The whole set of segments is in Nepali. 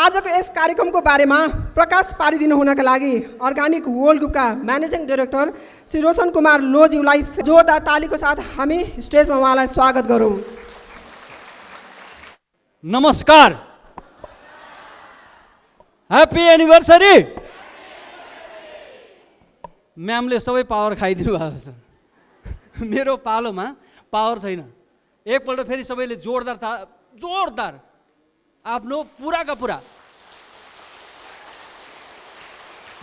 आजको यस कार्यक्रमको बारेमा प्रकाश पारिदिनु हुनका लागि अर्गानिक वर्ल्ड ग्रुपका म्यानेजिङ डाइरेक्टर श्री रोशन कुमार लोज्यूलाई जोरदार तालीको साथ हामी स्टेजमा उहाँलाई स्वागत गरौँ। नमस्कार, ह्याप्पी एनिभर्सरी। म्यामले सबै पावर खाइदिनु भएको छ, मेरो पालोमा पावर छैन। एकपल्ट फेरि सबैले जोरदार आफ्नो पुराका पुरा।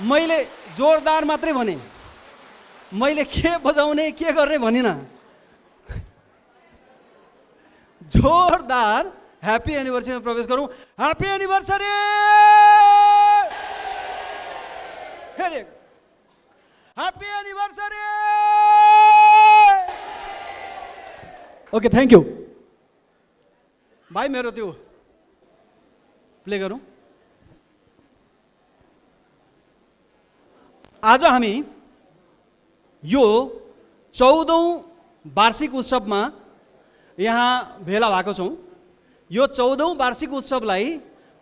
मैले जोरदार मात्रै भने, मैले के बजाउने के गर्ने भनिनँ। जोरदार ह्याप्पी एनिभर्सरीमा प्रवेश गरौँ। Happy anniversary. फेरि happy anniversary. Okay, thank you भाइ। मेरो त्यो प्ले गरौँ। आज हामी यो 14औं वार्षिक उत्सवमा यहाँ भेला भएको छौँ। यो 14औं वार्षिक उत्सवलाई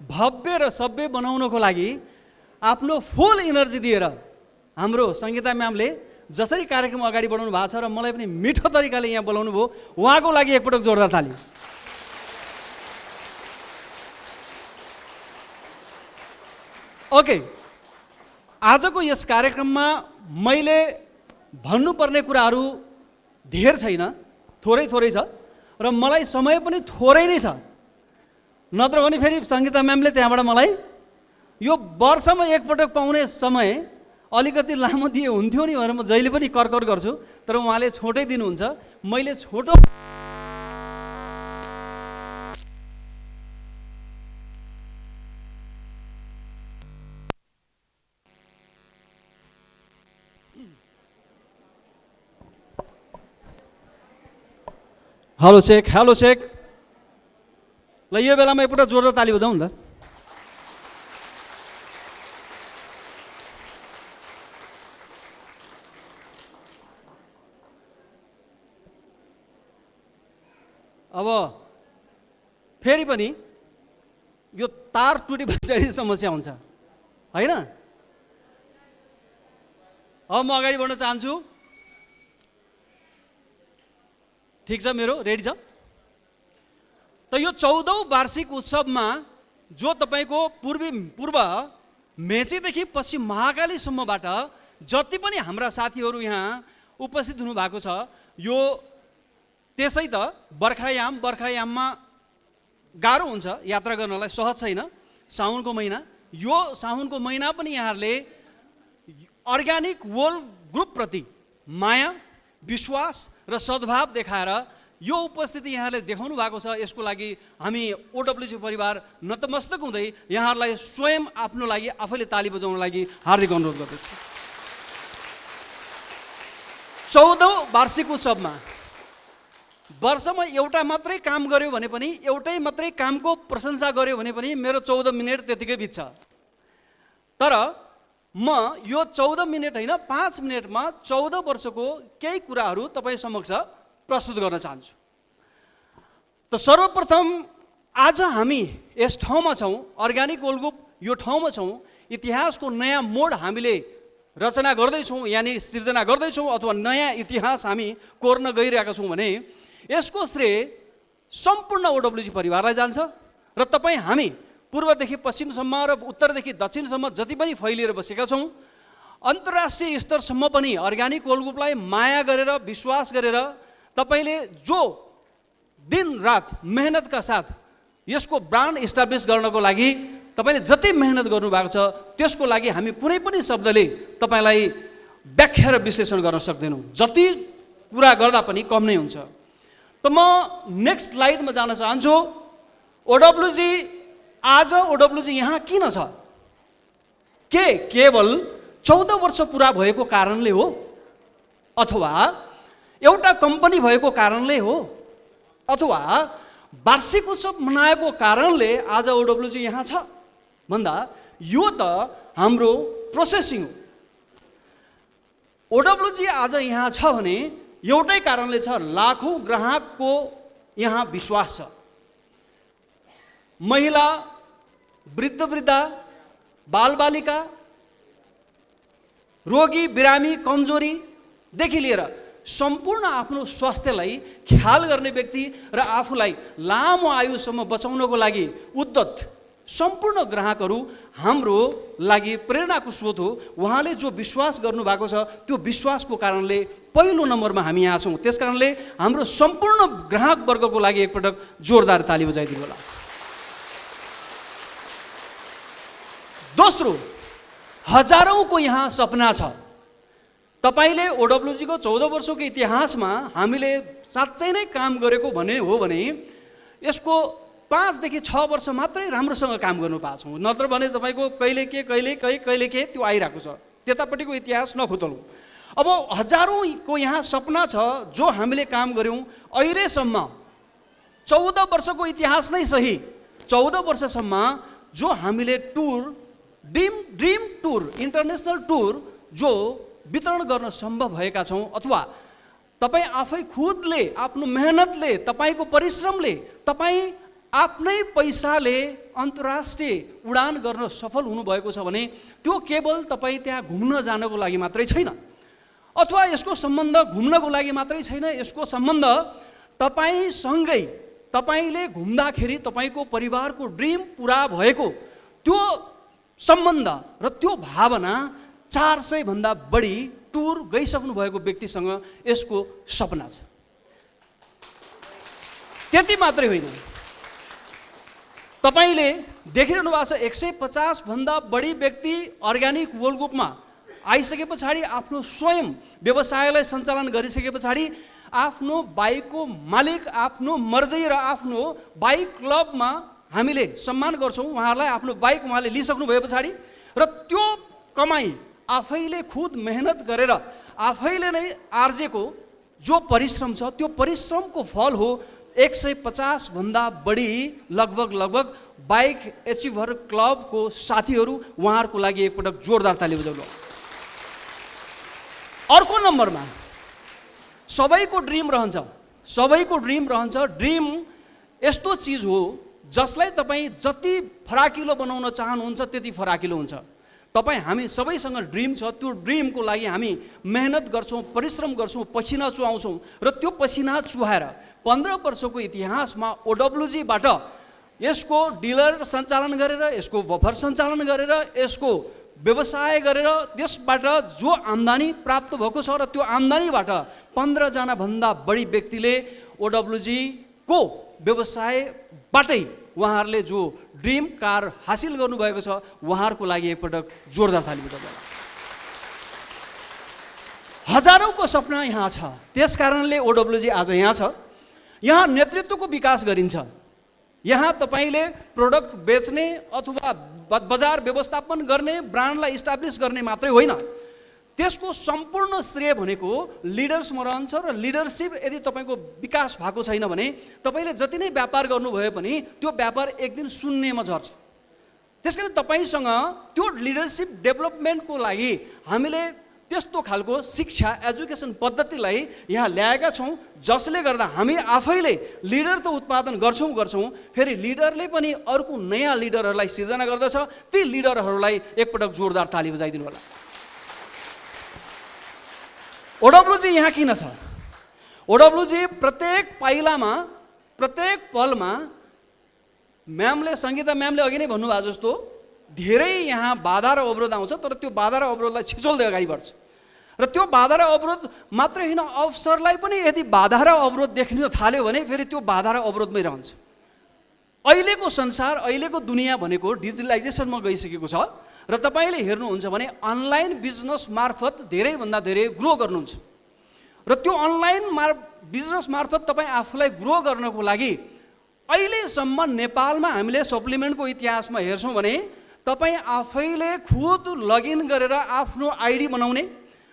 भव्य र सभ्य बनाउनको लागि आफ्नो फुल इनर्जी दिएर हाम्रो सङ्गीता म्यामले जसरी कार्यक्रम अगाडि बढाउनु भएको छ र मलाई पनि मिठो तरिकाले यहाँ बोलाउनु भयो, उहाँको लागि एकपटक जोरदार ताली। ओके, आजको यस कार्यक्रममा मैले भन्नुपर्ने कुराहरू धेर छैन, थोरै छ र मलाई समय पनि थोरै नै छ। नत्र भने फेरि सङ्गीता म्यामले त्यहाँबाट मलाई यो वर्षमा एकपटक पाउने समय अलिकति लामो दिए हुन्थ्यो नि भनेर म जहिले पनि करकर गर्छु, तर उहाँले छोटै दिनुहुन्छ। मैले छोटो हेलो चेक ल, यो बेलामा एकपल्ट जोरदार ताली बजाउँ नि त। अब फेरि पनि यो तार टुटी पछाडि समस्या हुन्छ होइन। अब म अगाडि बढ्न चाहन्छु। ठिक छ, मेरो रेडी छ। त यो 14औं वार्षिक उत्सवमा जो तपाईँको पूर्व मेचीदेखि पश्चिम महाकालीसम्मबाट जति पनि हाम्रा साथीहरू यहाँ उपस्थित हुनुभएको छ, यो त्यसै त बर्खायाममा गाह्रो हुन्छ यात्रा गर्नलाई, सहज छैन। साउनको महिना, यो साउनको महिना पनि यहाँहरूले अर्ग्यानिक वर्ल्ड ग्रुपप्रति माया, विश्वास र सद्भाव देखाएर यो उपस्थिति यहाँले देखाउनु भएको छ। यसको लागि हामी ओडब्ल्युजी परिवार नतमस्तक हुँदै यहाँहरूलाई स्वयं आफ्नो लागि आफैले ताली बजाउन लागि हार्दिक अनुरोध गर्दछु। 14औं वार्षिक उत्सवमा वर्षमा एउटा मात्रै काम गर्यो भने पनि, एउटै मात्रै कामको प्रशंसा गर्यो भने पनि मेरो 14 मिनट त्यतिकै बित्छ। तर म यो 14 मिनट होइन, 5 मिनटमा 14 वर्षको केही कुराहरू तपाईँ समक्ष प्रस्तुत गर्न चाहन्छु। त सर्वप्रथम आज हामी यस ठाउँमा छौँ, अर्ग्यानिक वर्ल्ड ग्रुप यो ठाउँमा छौँ। इतिहासको नयाँ मोड हामीले रचना गर्दैछौँ, यानि सिर्जना गर्दैछौँ, अथवा नयाँ इतिहास हामी कोर्न गइरहेका छौँ भने यसको श्रेय सम्पूर्ण ओडब्ल्युजी परिवारलाई जान्छ। र तपाईँ हामी पूर्वदेखि पश्चिमसम्म र उत्तरदेखि दक्षिणसम्म जति पनि फैलिएर बसेका छौँ, अन्तर्राष्ट्रिय स्तरसम्म पनि अर्ग्यानिक वर्ल्ड ग्रुपलाई माया गरेर, विश्वास गरेर तपाईँले जो दिन रात मेहनतका साथ यसको ब्रान्ड इस्टाब्लिस गर्नको लागि तपाईँले जति मेहनत गर्नुभएको छ, त्यसको लागि हामी कुनै पनि शब्दले तपाईँलाई व्याख्या र विश्लेषण गर्न सक्दैनौँ। जति कुरा गर्दा पनि कम नै हुन्छ। त म नेक्स्ट स्लाइडमा जान चाहन्छु। ओडब्ल्युजी, आज ओडब्ल्युजी यहाँ किन छ? केवल 14 वर्ष पुरा भएको कारणले हो, अथवा एउटा कम्पनी भएको कारणले हो, अथवा वार्षिक उत्सव मनाएको कारणले आज ओडब्ल्युजी यहाँ छ भन्दा यो त हाम्रो प्रोसेसिङ हो। ओडब्ल्युजी आज यहाँ छ भने एउटै कारणले छ, लाखौं ग्राहकको यहाँ विश्वास छ। महिला वृद्ध वृद्धा, बालबालिका, रोगी बिरामी, कमजोरीदेखि लिएर सम्पूर्ण आफ्नो स्वास्थ्यलाई ख्याल गर्ने व्यक्ति र आफूलाई लामो आयुसम्म बचाउनको लागि उद्यत सम्पूर्ण ग्राहकहरू हाम्रो लागि प्रेरणाको स्रोत हो। उहाँले जो विश्वास गर्नुभएको छ त्यो विश्वासको कारणले पहिलो नम्बरमा हामी यहाँ छौँ। त्यस कारणले हाम्रो सम्पूर्ण ग्राहक वर्गको लागि एकपटक जोरदार ताली बजाइदिनु होला। दोस्रो, हजारौँको यहाँ सपना छ। तपाईँले ओडब्ल्युजीको 14 वर्षको इतिहासमा हामीले साँच्चै नै काम गरेको भने हो भने यसको 5 देखि 6 वर्ष मात्रै राम्रोसँग काम गर्नु पाएको छौँ। नत्र भने तपाईँको कहिले के त्यो आइरहेको छ। त्यतापट्टिको इतिहास नखुतलौँ। अब हजारौँको यहाँ सपना छ जो हामीले काम गऱ्यौँ। अहिलेसम्म 14 वर्षको इतिहास नै सही, 14 वर्षसम्म जो हामीले tour dream tour, international tour जो वितरण गर्न सम्भव भएका छौँ, अथवा तपाईँ आफै खुदले आफ्नो मेहनतले, तपाईँको परिश्रमले, तपाईँ आफ्नै पैसाले अन्तर्राष्ट्रिय उडान गर्न सफल हुनुभएको छ भने त्यो केवल तपाईँ त्यहाँ घुम्न जानको लागि मात्रै छैन, अथवा यसको सम्बन्ध घुम्नको लागि मात्रै छैन। यसको सम्बन्ध तपाईँसँगै तपाईँले घुम्दाखेरि तपाईँको परिवारको ड्रिम पुरा भएको त्यो सम्बन्ध र त्यो भावना 400 भन्दा बढी टुर गइसक्नु भएको व्यक्तिसँग यसको सपना छ। त्यति मात्रै होइन, तपाईँले देखिरहनु भएको छ 150 भन्दा बढी व्यक्ति अर्ग्यानिक वर्ल्ड ग्रुपमा आइसके पछाडि आफ्नो स्वयं व्यवसायलाई सञ्चालन गरिसके पछाडि आफ्नो बाइकको मालिक, आफ्नो मर्जी र आफ्नो बाइक क्लबमा हामीले सम्मान गर्छौँ। उहाँहरूलाई आफ्नो बाइक उहाँले लिइसक्नु भए पछाडि र त्यो कमाई आफैले खुद मेहनत गरेर आफैले नै आर्जेको जो परिश्रम छ त्यो परिश्रमको फल हो 150 भन्दा बढी लगभग बाइक एचिभर क्लबको साथीहरू। उहाँहरूको लागि एकपटक जोरदार ताली बजाउनु। अर्को नम्बरमा सबैको ड्रिम रहन्छ, सबैको ड्रिम रहन्छ। ड्रिम यस्तो चिज हो जसलाई तपाईँ जति फराकिलो बनाउन चाहनुहुन्छ त्यति फराकिलो हुन्छ। तपाईँ हामी सबैसँग ड्रिम छ, त्यो ड्रिमको लागि हामी मेहनत गर्छौँ, परिश्रम गर्छौँ, पसिना चुहाउँछौँ र त्यो पसिना चुहाएर 15 वर्षको इतिहासमा ओडब्ल्युजीबाट यसको डिलर सञ्चालन गरेर, यसको बफर सञ्चालन गरेर, यसको व्यवसाय गरेर त्यसबाट जो आम्दानी प्राप्त भएको छ र त्यो आम्दानीबाट 15 जना भन्दा बढी व्यक्तिले ओडब्ल्युजीको व्यवसायबाटै उहाँहरूले जो ड्रिम कार हासिल गर्नुभएको छ उहाँहरूको लागि एकपटक जोरदार ताली बजाउनु। हजारौँको सपना यहाँ छ, त्यस कारणले ओडब्ल्युजी आज यहाँ छ। यहाँ नेतृत्वको विकास गरिन्छ। यहाँ तपाईँले प्रोडक्ट बेच्ने अथवा बजार व्यवस्थापन गर्ने, ब्रान्डलाई इस्टाब्लिस गर्ने मात्रै होइन, त्यसको सम्पूर्ण श्रेय भनेको लिडर्समा रहन्छ। र लिडरसिप यदि तपाईँको विकास भएको छैन भने तपाईँले जति नै व्यापार गर्नुभयो पनि त्यो व्यापार एक दिन शून्यमा झर्छ। त्यसकारण तपाईँसँग त्यो लिडरसिप डेभलपमेन्टको लागि हामीले त्यस्तो खालको शिक्षा एजुकेसन पद्धतिलाई यहाँ ल्याएका छौँ, जसले गर्दा हामी आफैले लिडर त उत्पादन गर्छौँ, फेरि लिडरले पनि अर्को नयाँ लिडरहरूलाई सिर्जना गर्दछ। ती लिडरहरूलाई एकपटक जोरदार ताली बजाइदिनु होला। ओडब्ल्युजी यहाँ किन छ? ओडब्ल्युजी प्रत्येक पाइलामा, प्रत्येक पलमा म्यामले, सङ्गीता म्यामले अघि नै भन्नुभएको जस्तो धेरै यहाँ बाधा र अवरोध आउँछ, तर त्यो बाधा र अवरोधलाई छिचोल्दै अगाडि बढ्छ। र त्यो बाधा र अवरोध मात्रै होइन, अवसरलाई पनि यदि बाधा र अवरोध देख्न थाल्यो भने फेरि त्यो बाधा र अवरोधमै रहन्छ। अहिलेको संसार, अहिलेको दुनियाँ भनेको डिजिटलाइजेसनमा गइसकेको छ र तपाईँले हेर्नुहुन्छ भने अनलाइन बिजनेस मार्फत धेरैभन्दा धेरै ग्रो गर्नुहुन्छ। र त्यो अनलाइन बिजनेस मार्फत तपाईँ आफूलाई ग्रो गर्नको लागि अहिलेसम्म नेपालमा हामीले सप्लिमेन्टको इतिहासमा हेर्छौँ भने तपाईँ आफैले खुद लगइन गरेर आफ्नो आइडी बनाउने,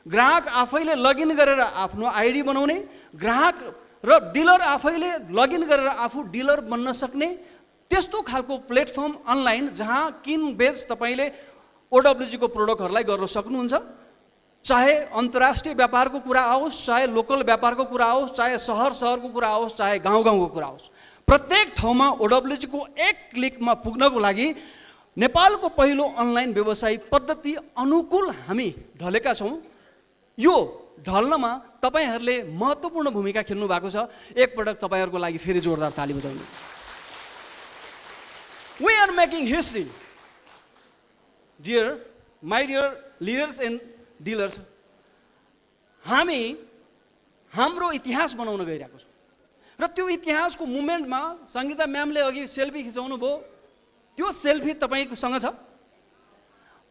ग्राहक आफैले लगइन गरेर आफ्नो आइडी बनाउने, ग्राहक र डिलर आफैले लगइन गरेर आफू डिलर बन्न सक्ने त्यस्तो खालको प्लेटफर्म अनलाइन जहाँ किनबेच तपाईँले ओडब्ल्युजीको प्रोडक्टहरूलाई गर्न सक्नुहुन्छ। चाहे अन्तर्राष्ट्रिय व्यापारको कुरा आओस्, चाहे लोकल व्यापारको कुरा आओस्, चाहे सहरको कुरा आओस्, चाहे गाउँको कुरा आओस्, प्रत्येक ठाउँमा ओडब्ल्युजीको एक क्लिकमा पुग्नको लागि नेपालको पहिलो अनलाइन व्यवसाय पद्धति अनुकूल हामी ढलेका छौँ। यो ढल्नमा तपाईहरूले महत्त्वपूर्ण भूमिका खेल्नु भएको छ। एकपटक तपाईहरूको लागि फेरि जोरदार ताली बजाउनु। We are making history. My dear leaders and dealers, हामी हाम्रो इतिहास बनाउन गइरहेको छौँ र त्यो इतिहासको मुभमेन्टमा सङ्गीता म्यामले अघि सेल्फी खिचाउनु भयो। त्यो सेल्फी तपाईँसँग छ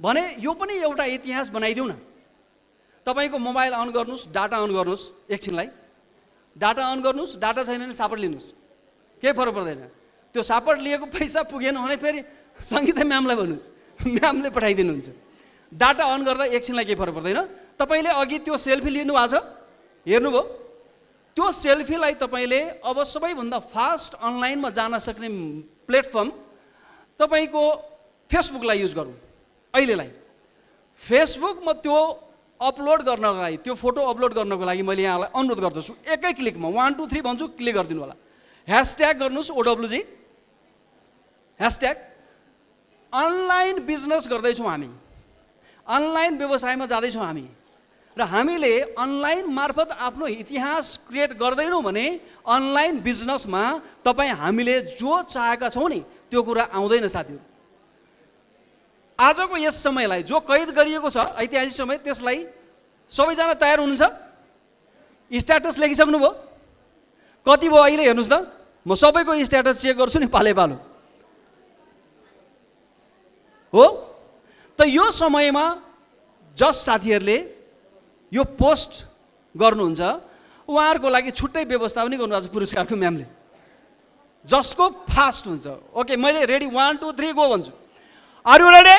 भने यो पनि एउटा इतिहास बनाइदिउँ न। तपाईँको मोबाइल अन गर्नुहोस्, डाटा अन गर्नुहोस्, एकछिनलाई डाटा अन गर्नुहोस्। डाटा छैन भने सापट लिनुहोस्, केही फरक पर्दैन। त्यो सापट लिएको पैसा पुगेन भने फेरि सङ्गीता म्यामलाई भन्नुहोस्, म्यामले पठाइदिनुहुन्छ। डाटा अन गर्दा एकछिनलाई केही फरक पर्दैन। तपाईँले अघि त्यो सेल्फी लिनु भएको छ, हेर्नुभयो? त्यो सेल्फीलाई तपाईँले अब सबैभन्दा फास्ट अनलाइनमा जान सक्ने प्लेटफर्म तपाईँको फेसबुकलाई युज गरौँ। अहिलेलाई फेसबुकमा त्यो अपलोड गर्नको लागि, त्यो फोटो अपलोड गर्नको लागि मैले यहाँलाई अनुरोध गर्दछु, एकै क्लिकमा 1 2 3 भन्छु, क्लिक गरिदिनु होला। ह्यासट्याग गर्नुहोस् OWG, ह्यासट्याग अनलाइन बिजनेस गर्दैछौँ हामी, अनलाइन व्यवसायमा जाँदैछौँ हामी र हामीले अनलाइन मार्फत आफ्नो इतिहास क्रिएट गर्दैनौँ भने अनलाइन बिजनेसमा तपाईँ हामीले जो चाहेका छौँ नि त्यो कुरा आउँदैन साथीहरू। आजको यस समयलाई जो कैद गरिएको छ ऐतिहासिक समय, त्यसलाई सबैजना तयार हुनुहुन्छ? स्ट्याटस लेखिसक्नु भयो? कति भयो अहिले हेर्नुहोस् त, म सबैको स्ट्याटस चेक गर्छु नि पालै पालो हो। त यो समयमा जस साथीहरूले यो पोस्ट गर्नुहुन्छ उहाँहरूको लागि छुट्टै व्यवस्था पनि गर्नुभएको छ पुरस्कारको म्यामले, जसको फास्ट हुन्छ। ओके, मैले रेडी 1 2 3 गो भन्छु। Are you ready?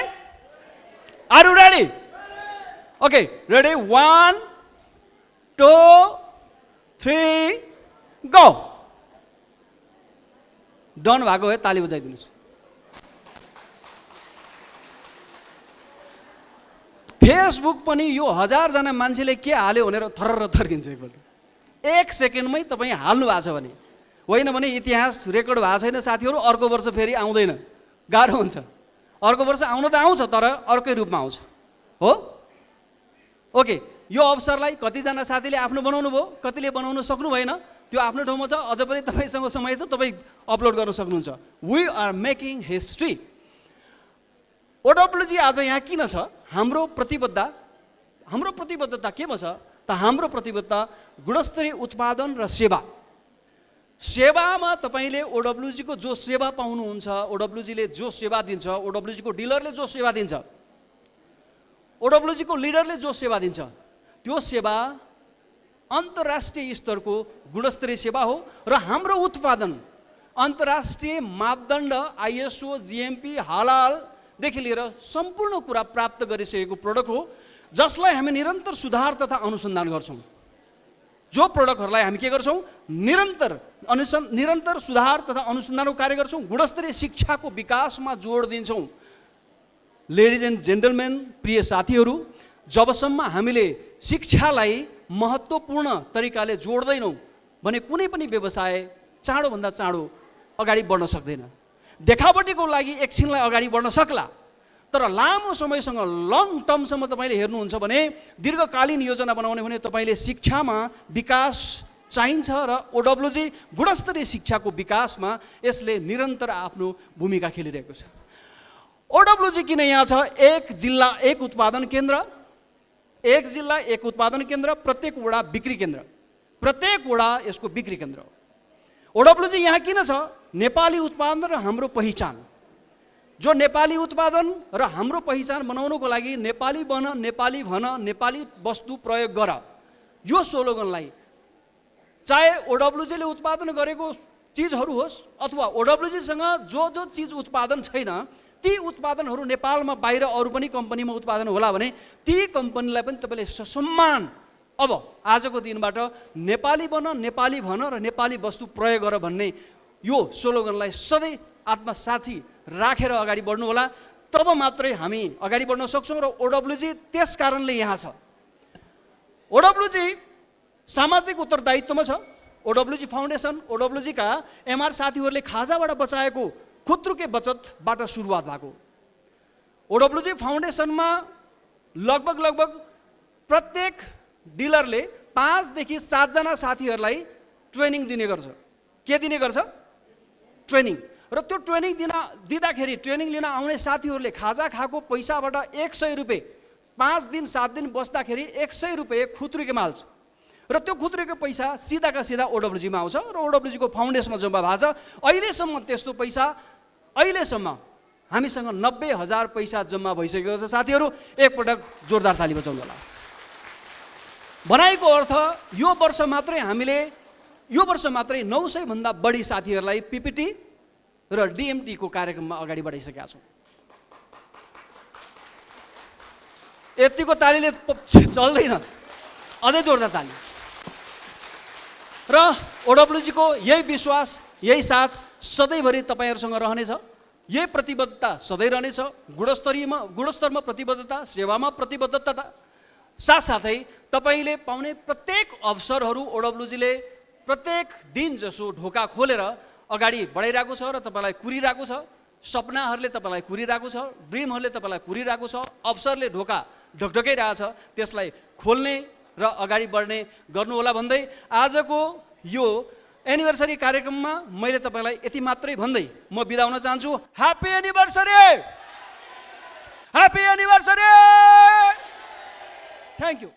Are you ready? Okay, ready 1 2 3 go. Done भएको भए ताली बजाइदिनुहोस्। फेसबुक पनि यो 1000 जना मान्छेले के हाल्यो भनेर थर्र थर्किन्छ एकपल्ट। 1 सेकेन्डमै तपाईँ हाल्नु भएको छ भने, होइन भने इतिहास रेकर्ड भएको छैन साथीहरू। अर्को वर्ष फेरि आउँदैन, गाह्रो हुन्छ। अर्को वर्ष आउन त आउँछ तर अर्कै रूपमा आउँछ हो। ओके, यो अवसरलाई कतिजना साथीले आफ्नो बनाउनु भयो, कतिले बनाउन सक्नु भएन, त्यो आफ्नो ठाउँमा छ। अझ पनि तपाईँसँग समय छ, तपाईँ अपलोड गर्न सक्नुहुन्छ। We are making history. OWG आज यहाँ किन छ? हाम्रो प्रतिबद्धता केमा छ त? हाम्रो प्रतिबद्धता गुणस्तरीय उत्पादन र सेवा। सेवामा तपाईँले OWG को जो सेवा पाउनुहुन्छ, OWG ले जो सेवा दिन्छ, OWG को डिलरले जो सेवा दिन्छ, OWG को लिडरले जो सेवा दिन्छ, त्यो सेवा अन्तर्राष्ट्रिय स्तरको गुणस्तरीय सेवा हो र हाम्रो उत्पादन अन्तर्राष्ट्रिय मापदण्ड ISO, GMP, हालाल देखि लिएर सम्पूर्ण कुरा प्राप्त गरिसकेको प्रोडक्ट हो, जसलाई हामी निरन्तर सुधार तथा अनुसन्धान गर्छौँ। जो प्रोडक्टहरूलाई हामी के गर्छौँ? निरन्तर सुधार तथा अनुसन्धानको कार्य गर्छौँ। गुणस्तरीय शिक्षाको विकासमा जोड दिन्छौँ। लेडिज एन्ड जेन्टलमेन, प्रिय साथीहरू, जबसम्म हामीले शिक्षालाई महत्त्वपूर्ण तरिकाले जोड्दैनौँ भने कुनै पनि व्यवसाय चाँडोभन्दा चाँडो अगाडि बढ्न सक्दैन। देखावटीको लागि एकछिनलाई अगाडि बढ्न सक्ला, तर लामो समयसँग लङ टर्मसम्म तपाईँले हेर्नुहुन्छ भने, दीर्घकालीन योजना बनाउने भने तपाईँले शिक्षामा विकास चाहिन्छ र OWG गुणस्तरीय शिक्षाको विकासमा यसले निरन्तर आफ्नो भूमिका खेलिरहेको छ। OWG किन यहाँ छ? एक जिल्ला एक उत्पादन केन्द्र, एक जिल्ला एक उत्पादन केन्द्र, प्रत्येक वडा बिक्री केन्द्र, प्रत्येक वडा यसको बिक्री केन्द्र। OWG यहाँ किन छ? नेपाली उत्पादन र हाम्रो पहिचान। जो नेपाली उत्पादन र हाम्रो पहिचान बनाउनको लागि नेपाली बन, नेपाली भन, नेपाली वस्तु प्रयोग गर, यो स्लोगनलाई चाहे OWG ले उत्पादन गरेको चिजहरू होस् अथवा OWG सँग जो जो चिज उत्पादन छैन ती उत्पादनहरू नेपालमा बाहिर अरू पनि कम्पनीमा उत्पादन होला भने ती कम्पनीलाई पनि तपाईँले ससम्मान अब आजको दिनबाट नेपाली बन, नेपाली भन र नेपाली वस्तु प्रयोग गर भन्ने यो स्लोगनलाई सधैँ आत्मसाक्षी राखेर अगाडि बढ्नु होला। तब मात्रै हामी अगाडि बढ्न सक्छौँ र OWG त्यस कारणले यहाँ छ। OWG सामाजिक उत्तरदायित्वमा छ। OWG फाउन्डेसन, OWG का MR साथीहरूले खाजाबाट बचाएको खुद्रुके बचतबाट सुरुवात भएको ओडब्ल्युजी फाउन्डेसनमा लगभग प्रत्येक डिलरले 5 देखि 7 जना साथीहरूलाई ट्रेनिङ दिने गर्छ। के दिने गर्छ? ट्रेनिङ। र त्यो ट्रेनिङ दिँदाखेरि ट्रेनिङ लिन आउने साथीहरूले खाजा खाएको पैसाबाट 100 रुपियाँ 5 दिन 7 दिन बस्दाखेरि 100 रुपियाँ खुत्रुके माल्छ। र त्यो खुत्रुको पैसा सिधाका सिधा ओडब्ल्युजीमा आउँछ र ओडब्ल्युजीको फाउन्डेसनमा जम्मा भएको छ। अहिलेसम्म त्यस्तो पैसा अहिलेसम्म हामीसँग 90,000 पैसा जम्मा भइसकेको छ। साथीहरू एकपटक जोरदार ताली बजाउनु होला। भनाइको अर्थ यो वर्ष मात्रै 900 भन्दा बढी साथीहरूलाई पीपीटी र डीएमटी को कार्यक्रममा अगाडि बढाइसकेका छौँ। यतिको तालीले चल्दैन, अझै जोरदार ताली। र ओडब्ल्युजीको यही विश्वास, यही साथ सधैँभरि तपाईँहरूसँग रहनेछ। यही प्रतिबद्धता सधैँ रहनेछ। गुणस्तरमा प्रतिबद्धता, सेवामा प्रतिबद्धता, साथसाथै तपाईँले पाउने प्रत्येक अवसरहरू ओडब्ल्युजीले प्रत्येक दिन जसो ढोका खोलेर अगाडि बढाइरहेको छ र तपाईँलाई कुरिरहेको छ। सपनाहरूले तपाईँलाई कुरिरहेको छ, ड्रिमहरूले तपाईँलाई कुरिरहेको छ, अवसरले ढोका ढकढकाइरहेछ। त्यसलाई खोल्ने र अगाडि बढ्ने गर्नुहोला भन्दै आजको यो एनिभर्सरी कार्यक्रममा मैले तपाईँलाई यति मात्रै भन्दै म बिदा हुन चाहन्छु। Happy anniversary, happy anniversary. Thank you.